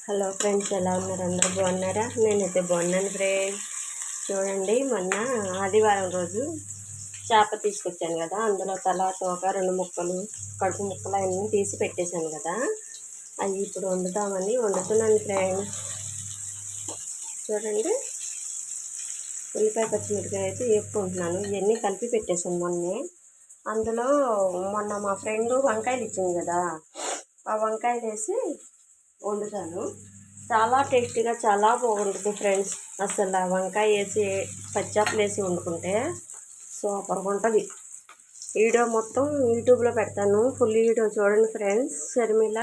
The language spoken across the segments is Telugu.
హలో ఫ్రెండ్స్, ఎలా ఉన్నారు? అందరూ బాగున్నారా? నేనైతే బాగున్నాను ఫ్రెండ్స్. చూడండి, మొన్న ఆదివారం రోజు చేప తీసుకొచ్చాను కదా, అందులో తల తోక 2 ముక్కలు కడుపు ముక్కలు అన్నీ తీసి పెట్టేశాను కదా, అవి ఇప్పుడు వండుతున్నాను ఫ్రెండ్స్. చూడండి, ఉల్లిపాయ పచ్చిమిరపకాయ అయితే వేపుకుంటున్నాను. ఇవన్నీ కలిపి పెట్టేశాను మొన్నే. అందులో మొన్న మా ఫ్రెండ్ వంకాయలు ఇచ్చింది కదా, ఆ వంకాయలు వేసి వండుతాను. చాలా టేస్టీగా, చాలా బాగుంటుంది ఫ్రెండ్స్. అసలు వంకాయ వేసి పచ్చాపలు వేసి వండుకుంటే సూపర్గా ఉంటుంది. వీడియో మొత్తం యూట్యూబ్లో పెడతాను, ఫుల్ వీడియో చూడండి ఫ్రెండ్స్. షర్మిల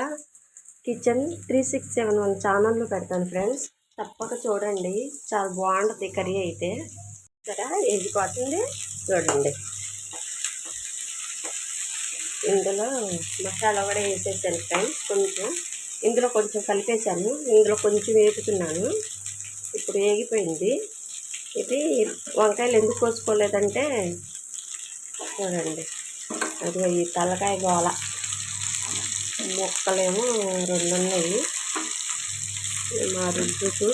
కిచెన్ 3671 ఛానల్లో పెడతాను ఫ్రెండ్స్, తప్పక చూడండి. చాలా బాగుంటుంది కర్రీ అయితే. సరే, వేగిపోతుంది చూడండి. ఇందులో మసాలా కూడా వేసేసాను ఫ్రెండ్స్. ఇందులో కొంచెం కలిపేశాను, ఇందులో కొంచెం వేపుతున్నాను. ఇప్పుడు వేగిపోయింది. ఇది వంకాయలు ఎందుకు కోసుకోలేదంటే, చూడండి, అది ఈ తలకాయ గోల ముక్కలేమో 2 ఉన్నాయి. మా రుద్దుకు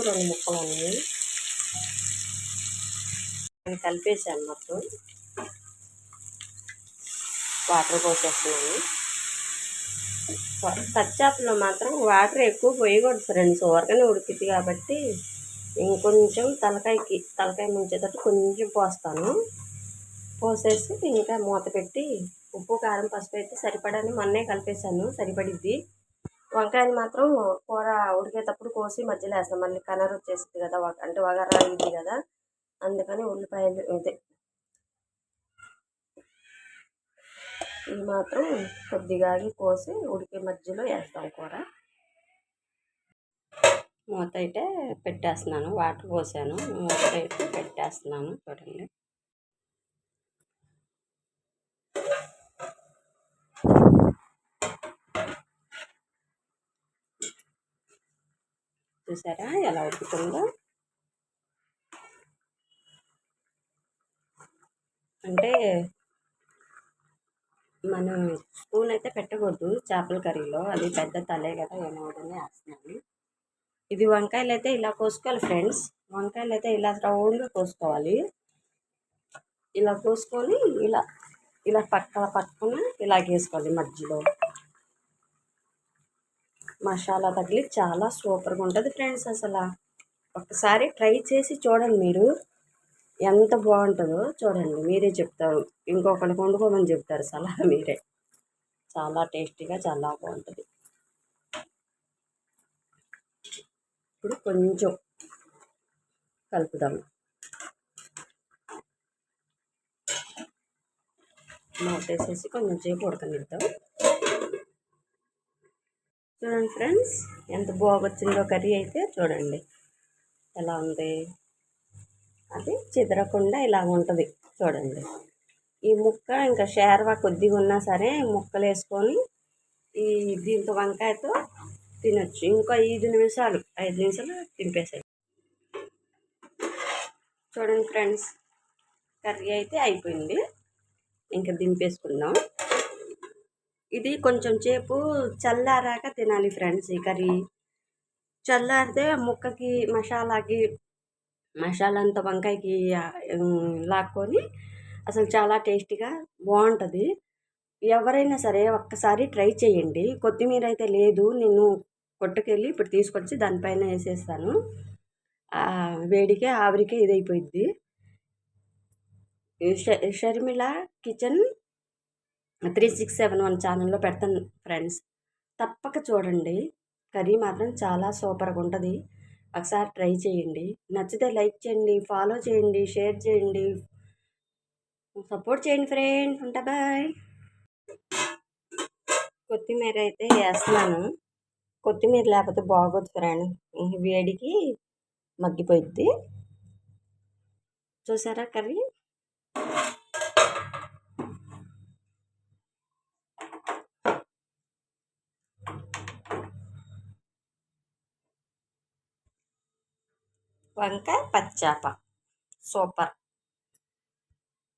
2 ముక్కలు ఉన్నాయి. కలిపేశాను మొత్తం. వాటర్ పోసేస్తున్నాను. పచ్చాపలో మాత్రం వాటర్ ఎక్కువ పోయకూడదు ఫ్రెండ్స్, ఊరగానే ఉడికిద్ది కాబట్టి ఇంకొంచెం తలకాయ ముంచేటట్టు కొంచెం పోస్తాను. పోసేసి ఇంకా మూత పెట్టి ఉప్పు కారం పసుపు అయితే సరిపడని మొన్నే కలిపేశాను, సరిపడిద్ది. వంకాయలు మాత్రం కూర ఉడికేటప్పుడు కోసి మధ్యలో వేస్తాను, మళ్ళీ కలర్ వచ్చేస్తుంది కదా, అంటే వగరా ఇది కదా, అందుకని ఉల్లిపాయలు ఇవి మాత్రం కొద్దిగా కోసి ఉడికే మధ్యలో వేస్తాం కూర. మూత అయితే పెట్టేస్తున్నాను, వాటర్ పోసాను, మూత అయితే పెట్టేస్తున్నాను. చూడండి, చూసారా ఎలా ఉడుకుతుందో. అంటే మనం స్పూన్ అయితే పెట్టకూడదు చేపల కర్రీలో, అది పెద్ద తలే కదా, ఏమవుతుందని వేస్తున్నాను. ఇది వంకాయలు అయితే ఇలా కోసుకోవాలి ఫ్రెండ్స్. వంకాయలు అయితే ఇలా రౌండ్గా కోసుకోవాలి. ఇలా కోసుకొని ఇలా ఇలా పక్కన ఇలా వేసుకోవాలి. మధ్యలో మసాలా తగిలి చాలా సూపర్గా ఉంటుంది ఫ్రెండ్స్. అసలు ఒకసారి ట్రై చేసి చూడండి, మీరు ఎంత బాగుంటుందో చూడండి. మీరే చెప్తారు, ఇంకొకరికి వండుకోమని చెప్తారు సలహా మీరే. చాలా టేస్టీగా, చాలా బాగుంటుంది. ఇప్పుడు కొంచెం కలుపుదాము. మూతేసేసి కొంచెం సేపు ఉడకనిద్దాం. చూడండి ఫ్రెండ్స్, ఎంత బాగొచ్చిందో కర్రీ అయితే. చూడండి ఎలా ఉంది, అది చెదరకుండా ఇలా ఉంటుంది. చూడండి, ఈ ముక్క ఇంకా షేర్వా కొద్దిగా ఉన్నా సరే ముక్కలు వేసుకొని ఈ దీంతో వంకాయతో తినొచ్చు. ఇంకా 5 నిమిషాలు తింపేసాయి. చూడండి ఫ్రెండ్స్, కర్రీ అయితే అయిపోయింది. ఇంకా దింపేసుకుందాం. ఇది కొంచెం సేపు చల్లారాక తినాలి ఫ్రెండ్స్. ఈ కర్రీ చల్లారితే ముక్కకి మసాలా అంతా వంకాయకి లాక్కొని అసలు చాలా టేస్టీగా బాగుంటుంది. ఎవరైనా సరే ఒక్కసారి ట్రై చేయండి. కొత్తిమీర అయితే లేదు, నేను కొట్టుకెళ్ళి ఇప్పుడు తీసుకొచ్చి దానిపైన వేసేస్తాను. వేడికే ఆవిరికే ఇదైపోయింది. షర్మిల కిచెన్ 3671 ఛానల్లో పెడతాను ఫ్రెండ్స్, తప్పక చూడండి. కర్రీ మాత్రం చాలా సూపర్గా ఉంటుంది. ఒకసారి ట్రై చేయండి. నచ్చితే లైక్ చేయండి, ఫాలో చేయండి, షేర్ చేయండి, సపోర్ట్ చేయండి ఫ్రెండ్స్. ఉంటా, బాయ్. కొత్తిమీర అయితే వేస్తున్నాను. కొత్తిమీర లేకపోతే బాగోదు ఫ్రెండ్, వేడికి మగ్గిపోయిద్ది. చూసారా కర్రీ? వంకాయ పచ్చాప సూపర్.